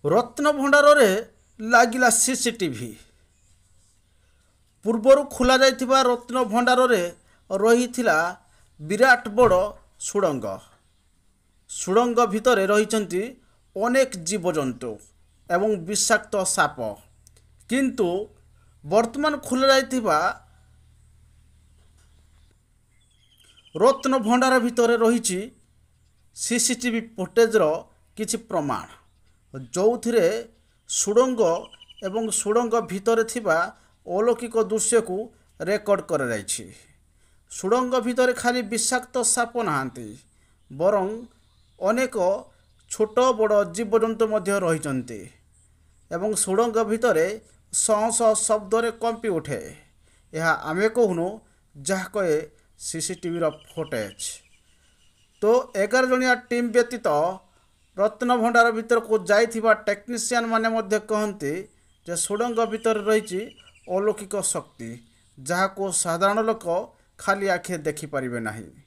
ରତ୍ନଭଣ୍ଡାରରେ ଲାଗିଲା ସିସିଟିଭି। ପୂର୍ବରୁ ଖୋଲାଯାଇଥିବା ରତ୍ନଭଣ୍ଡାରରେ ରହିଥିଲା ବିରାଟ ବଡ଼ ସୁଡ଼ଙ୍ଗ। ସୁଡ଼ଙ୍ଗ ଭିତରେ ରହିଛନ୍ତି ଅନେକ ଜୀବଜନ୍ତୁ ଏବଂ ବିଷାକ୍ତ ସାପ। କିନ୍ତୁ ବର୍ତ୍ତମାନ ଖୋଲାଯାଇଥିବା ରତ୍ନଭଣ୍ଡାର ଭିତରେ ରହିଛି ସିସିଟିଭି ଫୁଟେଜ୍ର କିଛି ପ୍ରମାଣ, ଯେଉଁଥିରେ ସୁଡ଼ଙ୍ଗ ଏବଂ ସୁଡ଼ଙ୍ଗ ଭିତରେ ଥିବା ଅଲୌକିକ ଦୃଶ୍ୟକୁ ରେକର୍ଡ଼ କରାଯାଇଛି। ସୁଡ଼ଙ୍ଗ ଭିତରେ ଖାଲି ବିଷାକ୍ତ ସାପ ନାହାନ୍ତି, ବରଂ ଅନେକ ଛୋଟ ବଡ଼ ଜୀବଜନ୍ତୁ ମଧ୍ୟ ରହିଛନ୍ତି ଏବଂ ସୁଡ଼ଙ୍ଗ ଭିତରେ ଶହ ଶହ ଶବ୍ଦରେ କମ୍ପି ଉଠେ। ଏହା ଆମେ କହୁନୁ, ଯାହା କହେ ସିସିଟିଭିର ଫୁଟେଜ୍। ତ 11 ଜଣିଆ ଟିମ୍ ବ୍ୟତୀତ ରତ୍ନଭଣ୍ଡାର ଭିତରକୁ ଯାଇଥିବା ଟେକ୍ନିସିଆନ୍ ମାନେ ମଧ୍ୟ କହନ୍ତି ଯେ ସୁଡ଼ଙ୍ଗ ଭିତରେ ରହିଛି ଅଲୌକିକ ଶକ୍ତି, ଯାହାକୁ ସାଧାରଣ ଲୋକ ଖାଲି ଆଖିରେ ଦେଖିପାରିବେ ନାହିଁ।